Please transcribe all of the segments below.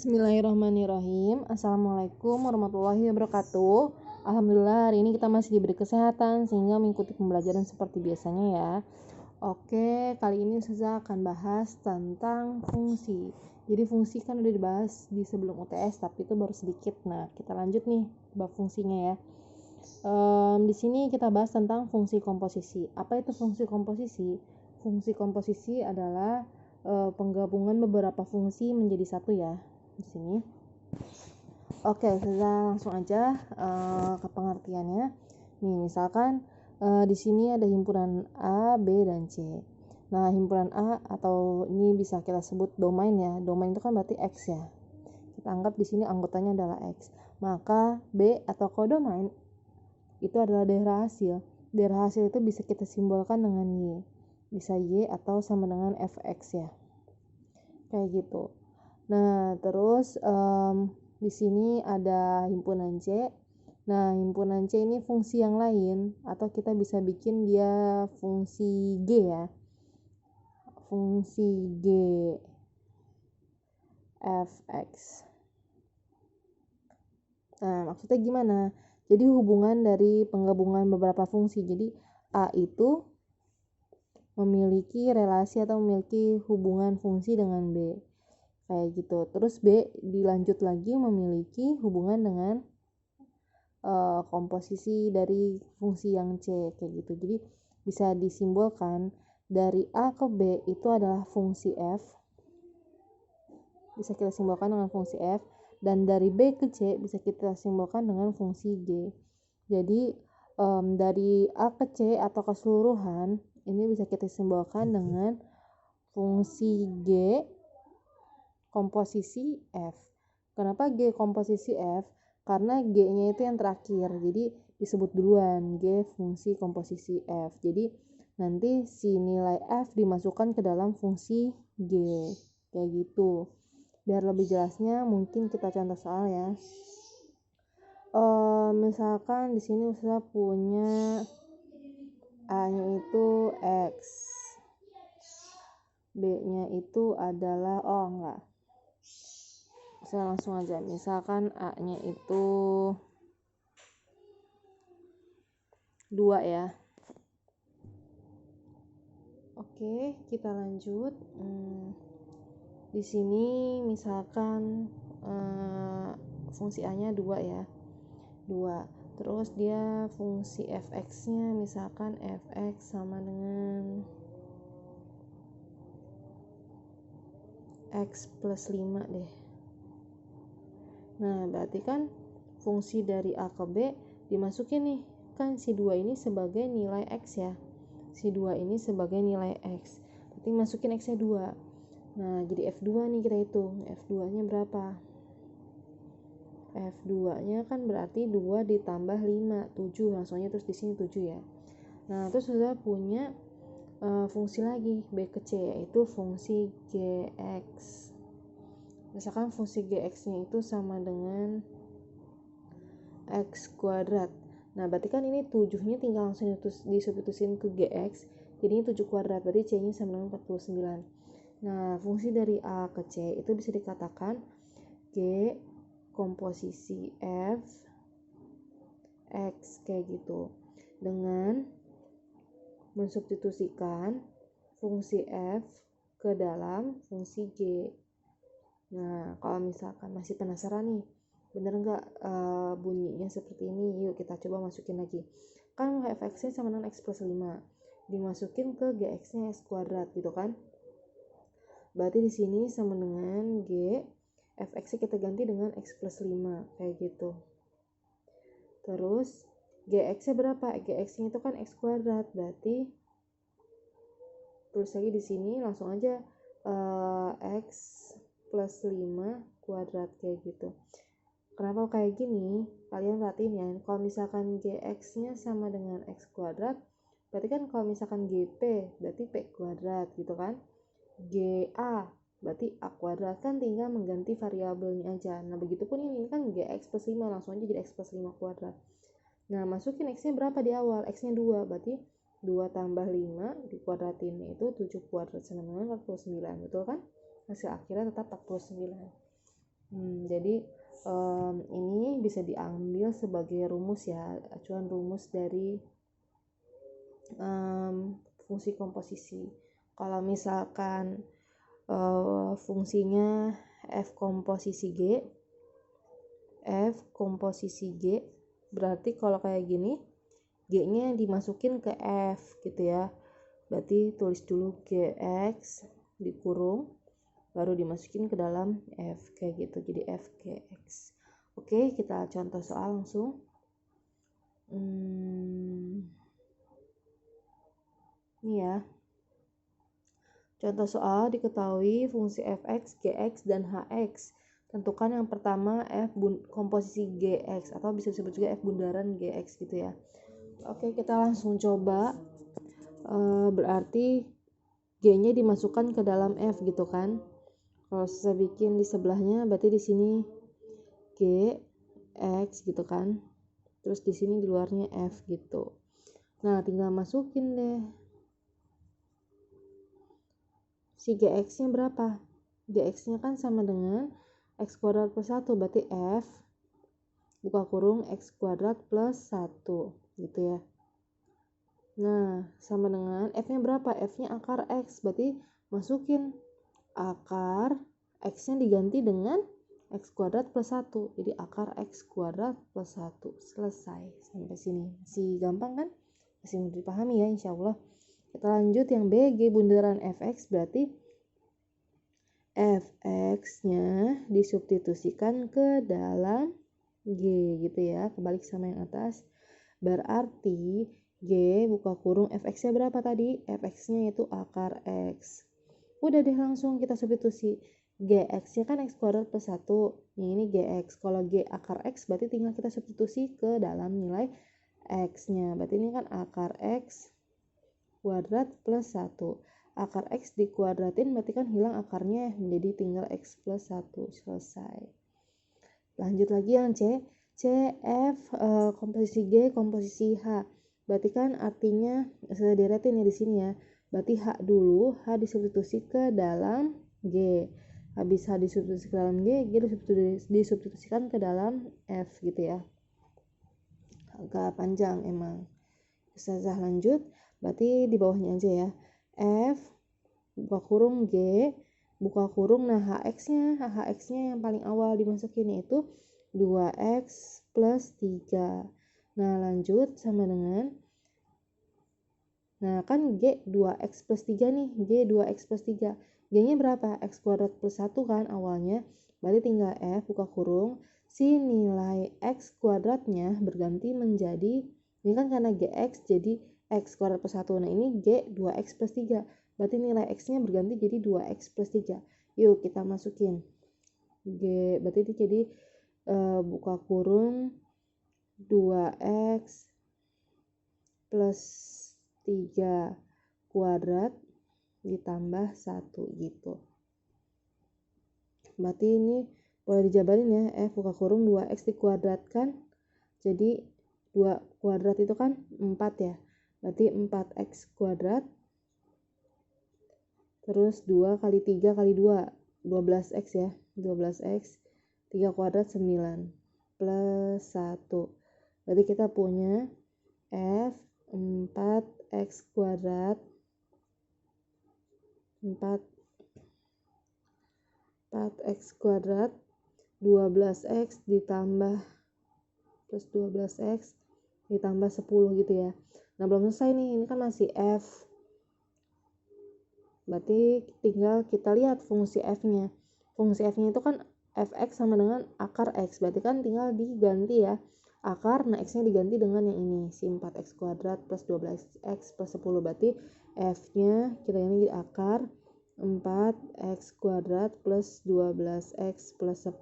Bismillahirrahmanirrahim. Assalamualaikum warahmatullahi wabarakatuh. Alhamdulillah hari ini kita masih diberi kesehatan sehingga mengikuti pembelajaran seperti biasanya ya. Oke, kali ini Ustazah akan bahas tentang fungsi. Jadi fungsi kan udah dibahas di sebelum UTS tapi itu baru sedikit. Nah, kita lanjut nih bab fungsinya ya. Di sini kita bahas tentang fungsi komposisi. Apa itu fungsi komposisi? Fungsi komposisi adalah penggabungan beberapa fungsi menjadi satu ya di sini. Oke, kita langsung aja ke pengertiannya. Nih, misalkan di sini ada himpunan A, B, dan C. Nah, himpunan A atau ini bisa kita sebut domain ya. Domain itu kan berarti X ya. Kita anggap di sini anggotanya adalah X. Maka B atau kodomain itu adalah daerah hasil. Daerah hasil itu bisa kita simbolkan dengan Y. Bisa Y atau sama dengan Fx ya. Kayak gitu. Nah, terus di sini ada himpunan C. Nah, himpunan C ini fungsi yang lain atau kita bisa bikin dia fungsi G ya. Fungsi G Fx. Nah, maksudnya gimana? Jadi hubungan dari penggabungan beberapa fungsi. Jadi A itu memiliki relasi atau memiliki hubungan fungsi dengan B. Kayak gitu. Terus B dilanjut lagi memiliki hubungan dengan komposisi dari fungsi yang C kayak gitu. Jadi bisa disimbolkan dari A ke B itu adalah fungsi F. Bisa kita simbolkan dengan fungsi F, dan dari B ke C bisa kita simbolkan dengan fungsi G. Jadi dari A ke C atau keseluruhan ini bisa kita simbolkan dengan fungsi G komposisi F. Kenapa G komposisi F? Karena G-nya itu yang terakhir. Jadi disebut duluan G fungsi komposisi F. Jadi nanti si nilai F dimasukkan ke dalam fungsi G. Kayak gitu. Biar lebih jelasnya mungkin kita contoh soal ya. Misalkan di sini saya punya A-nya itu X. B-nya itu adalah saya langsung aja. Misalkan A-nya itu 2 ya. Oke, kita lanjut. Di sini misalkan fungsi A-nya 2 ya. 2. Terus dia fungsi Fx-nya misalkan Fx sama dengan X plus 5 deh. Nah, berarti kan fungsi dari A ke B dimasukin nih. Kan si 2 ini sebagai nilai X ya. Si 2 ini sebagai nilai X. Berarti masukin X-nya 2. Nah, jadi F2 nih kita hitung. F2-nya berapa? F2-nya kan berarti 2 ditambah 5, 7. Langsungnya terus di sini 7 ya. Nah, terus sudah punya fungsi lagi B ke C, yaitu fungsi Gx. Misalkan fungsi Gx-nya itu sama dengan X kuadrat. Nah, berarti kan ini 7-nya tinggal langsung disubstitusin ke Gx. Jadi ini 7 kuadrat, berarti C-nya sama dengan 49. Nah, fungsi dari A ke C itu bisa dikatakan G komposisi F X kayak gitu. Dengan mensubstitusikan fungsi F ke dalam fungsi G. Nah, kalau misalkan masih penasaran nih, bener nggak bunyinya seperti ini? Yuk kita coba masukin lagi. Kan Fx-nya sama dengan X plus 5. Dimasukin ke Gx-nya X kuadrat gitu kan. Berarti di sini sama dengan G, Fx-nya kita ganti dengan X plus 5 kayak gitu. Terus Gx-nya berapa? Gx-nya itu kan X kuadrat, berarti tulis lagi di sini langsung aja X plus 5 kuadrat kayak gitu. Kenapa kayak gini? Kalian perhatiin ya, kalau misalkan Gx-nya sama dengan X kuadrat, berarti kan kalau misalkan Gp berarti P kuadrat gitu kan. Ga berarti A kuadrat, kan tinggal mengganti variabelnya aja. Nah, begitupun ini kan Gx plus 5, langsung aja jadi X plus 5 kuadrat. Nah, masukin X-nya berapa di awal? X-nya 2, berarti 2 tambah 5 dikuadratin, itu 7 kuadrat sama dengan 49, betul kan? Hasil akhirnya tetap 49. Jadi ini bisa diambil sebagai rumus ya, acuan rumus dari fungsi komposisi. Kalau misalkan fungsinya f komposisi G, berarti kalau kayak gini G-nya dimasukin ke F gitu ya. Berarti tulis dulu Gx dikurung, baru dimasukin ke dalam F kayak gitu, jadi F Gx. Oke, kita contoh soal langsung. Ini ya. Contoh soal, diketahui fungsi fx, gx, dan hx. Tentukan yang pertama f komposisi gx, atau bisa disebut juga f bundaran gx gitu ya. Oke, kita langsung coba. Berarti g-nya dimasukkan ke dalam f gitu kan. Kalau saya bikin di sebelahnya, berarti di sini g, x gitu kan. Terus di sini di luarnya f gitu. Nah, tinggal masukin deh. Si gx-nya berapa? Gx-nya kan sama dengan x kuadrat plus 1, berarti f buka kurung x kuadrat plus 1 gitu ya. Nah, sama dengan f-nya berapa? F-nya akar x, berarti masukin akar x-nya diganti dengan x kuadrat plus 1, jadi akar x kuadrat plus 1. Selesai. Sampai sini masih gampang kan? Masih mudah dipahami ya, insya Allah. Kita lanjut yang B, G bundaran fx, berarti fx-nya disubstitusikan ke dalam G gitu ya, kebalik sama yang atas. Berarti G buka kurung fx-nya berapa tadi? Fx-nya itu akar x. Udah deh, langsung kita substitusi. Gx-nya kan x kuadrat plus 1. Ini gx. Kalau g akar x berarti tinggal kita substitusi ke dalam nilai x-nya. Berarti ini kan akar x kuadrat plus 1. Akar x dikuadratin berarti kan hilang akarnya, menjadi tinggal x plus 1. Selesai. Lanjut lagi yang C. Cf komposisi G, komposisi H. Berarti kan artinya saya deretin ya di sini ya. Berarti H dulu, H disubstitusi ke dalam G. Habis H disubstitusi ke dalam G, G disubstitusikan ke dalam F gitu ya. Agak panjang emang. Ustazah lanjut. Berarti di bawahnya aja ya. F buka kurung G buka kurung, nah hx-nya yang paling awal dimasukin yaitu 2x plus 3. Nah lanjut sama dengan, nah kan G 2x plus 3 nih, G 2x plus 3. G-nya berapa? X kuadrat plus 1 kan awalnya. Berarti tinggal F buka kurung, si nilai X kuadratnya berganti menjadi, ini kan karena GX jadi X kuadrat plus 1. Nah ini G 2x plus 3. Berarti nilai X-nya berganti jadi 2x plus 3. Yuk kita masukin. G, berarti itu jadi buka kurung 2x plus 3 kuadrat ditambah 1 gitu. Berarti ini boleh dijabarin ya, F buka kurung 2x dikuadratkan. Jadi 2 kuadrat itu kan 4 ya. Berarti 4x kuadrat. Terus 2 kali 3 kali 2, 12x ya. 12x, 3 kuadrat 9. Plus 1. Berarti kita punya F 4x kuadrat. 4x kuadrat 12x ditambah plus 12x ditambah 10 gitu ya. Nah belum selesai nih, ini kan masih F. Berarti tinggal kita lihat fungsi f-nya. Fungsi f-nya itu kan fx sama dengan akar x. Berarti kan tinggal diganti ya. Akar, nah x-nya diganti dengan yang ini. Si 4x kuadrat plus 12x plus 10. Berarti f-nya kita ini akar 4x kuadrat plus 12x plus 10.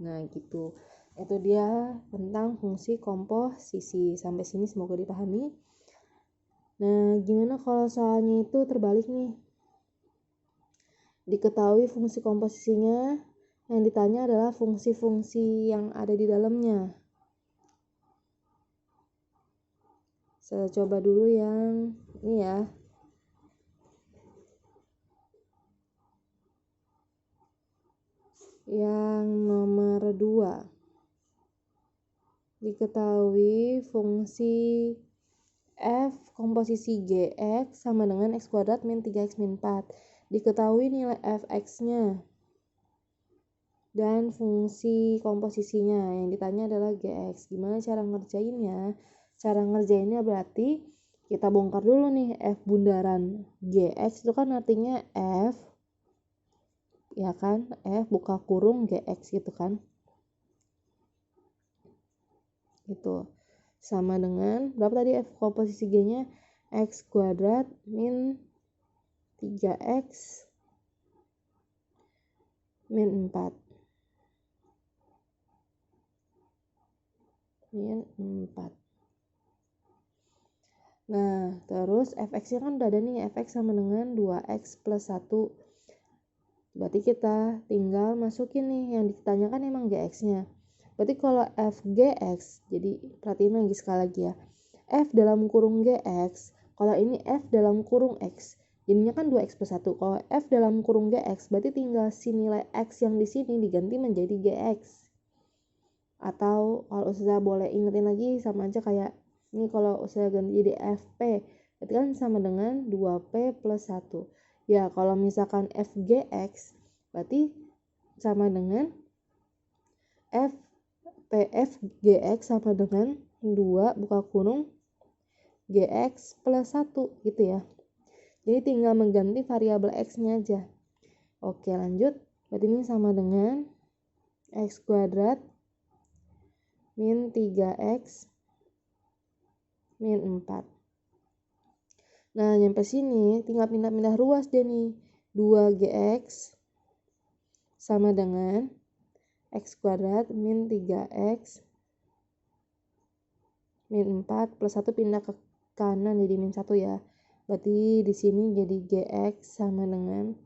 Nah gitu. Itu dia tentang fungsi komposisi. Sampai sini semoga dipahami. Nah gimana kalau soalnya itu terbalik nih? Diketahui fungsi komposisinya, yang ditanya adalah fungsi-fungsi yang ada di dalamnya. Saya coba dulu yang ini ya. Yang nomor 2, diketahui fungsi f komposisi gx sama dengan x kuadrat min 3x min 4. Diketahui nilai fx-nya dan fungsi komposisinya. Yang ditanya adalah gx. Gimana cara ngerjainnya? Cara ngerjainnya berarti kita bongkar dulu nih f bundaran gx itu kan artinya f, ya kan, f buka kurung gx gitu kan, gitu, sama dengan berapa tadi f komposisi g nya x kuadrat min 3x min 4 min 4. Nah, terus fx-nya kan udah ada nih, fx sama dengan 2x plus 1. Berarti kita tinggal masukin nih, yang ditanyakan emang gx-nya. Berarti kalau f gx, jadi perhatiin lagi sekali lagi ya. F dalam kurung gx, kalau ini f dalam kurung x, jadinya kan 2x plus 1. Kalau f dalam kurung gx, berarti tinggal si nilai x yang di sini diganti menjadi gx. Atau kalau Ustazah boleh ingetin lagi, sama aja kayak ini kalau Ustazah ganti jadi fp, berarti kan sama dengan 2p plus 1. Ya, kalau misalkan fgx, berarti sama dengan fgx sama dengan 2 buka kurung gx plus 1 gitu ya. Jadi tinggal mengganti variabel x-nya aja. Oke, lanjut. Berarti ini sama dengan x kuadrat min 3x min 4. Nah, nyampe sini tinggal pindah-pindah ruas deh nih. 2gx sama dengan x kuadrat min 3x min 4 plus 1 pindah ke kanan jadi min 1 ya. Berarti di sini jadi gx sama dengan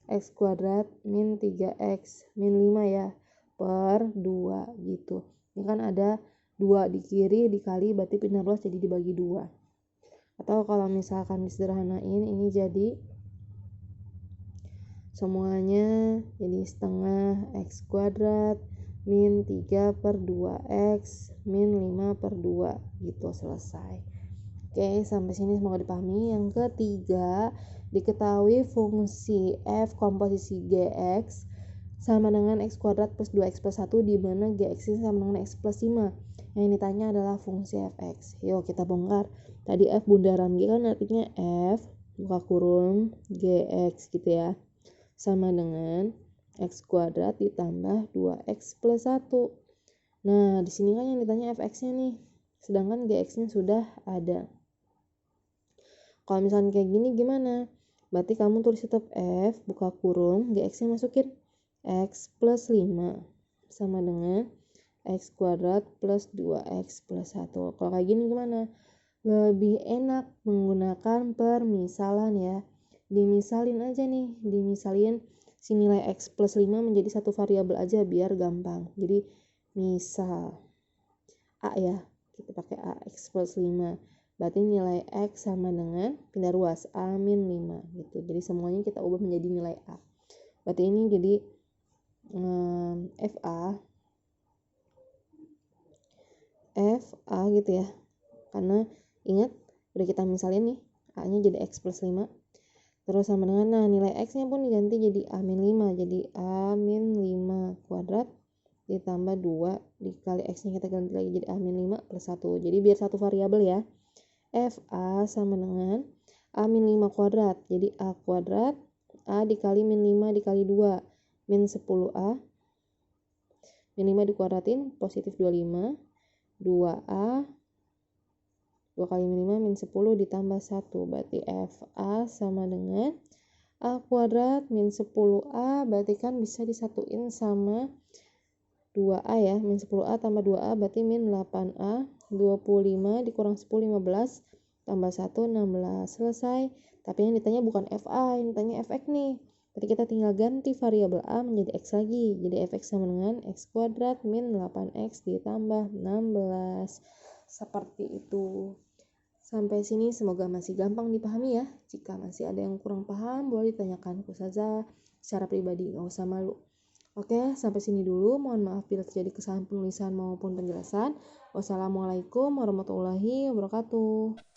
x kuadrat min 3x min 5 ya, per 2 gitu. Ini kan ada 2 di kiri dikali, berarti pindah ruas jadi dibagi 2. Atau kalau misalkan disederhanain, ini jadi semuanya jadi setengah x kuadrat min 3 per 2x min 5 per 2 gitu, selesai. Oke, sampai sini semoga dipahami. Yang ketiga, diketahui fungsi f komposisi gx sama dengan x kuadrat plus 2x plus 1, di mana gx ini sama dengan x plus 5. Yang ditanya adalah fungsi fx. Yuk kita bongkar. Tadi f bundaran g kan artinya f buka kurung gx gitu ya, sama dengan x kuadrat ditambah 2x plus 1. Nah, di sini kan yang ditanya fx-nya nih, sedangkan gx-nya sudah ada. Kalau misalnya kayak gini gimana? Berarti kamu tulis tetap f buka kurung gx-nya masukin x plus 5 sama dengan x kuadrat plus 2x plus 1. Kalau kayak gini gimana? Lebih enak menggunakan permisalan ya. Dimisalin aja nih, dimisalin si nilai x plus 5 menjadi satu variabel aja biar gampang. Jadi misal a ya, kita pakai a, x plus 5. Berarti nilai x sama dengan pindah ruas a min 5 gitu. Jadi semuanya kita ubah menjadi nilai a. Berarti ini jadi fa gitu ya. Karena ingat udah kita misalin nih, a-nya jadi x plus 5. Terus sama dengan, nah nilai x-nya pun diganti jadi a min 5. Jadi a min 5 kuadrat ditambah 2 dikali x-nya kita ganti lagi jadi a min 5 plus 1. Jadi biar satu variabel ya. Fa sama dengan a min 5 kuadrat. Jadi a kuadrat, a dikali min 5 dikali 2. Min 10a. Min 5 dikuadratin positif 25. 2a 2 kali min 5 min 10 ditambah 1. Berarti fa sama dengan a kuadrat min 10a, berarti kan bisa disatuin sama 2a ya. Min 10a tambah 2a berarti min 8a. 25 dikurang 10 15 tambah 1 16. Selesai. Tapi yang ditanya bukan fa, yang ditanya fx nih. Berarti kita tinggal ganti variabel a menjadi x lagi. Jadi fx sama dengan x kuadrat min 8x ditambah 16. Seperti itu. Sampai sini semoga masih gampang dipahami ya. Jika masih ada yang kurang paham, boleh ditanyakan ke Ustazah secara pribadi, nggak usah malu. Oke, sampai sini dulu. Mohon maaf bila terjadi kesalahan penulisan maupun penjelasan. Wassalamualaikum warahmatullahi wabarakatuh.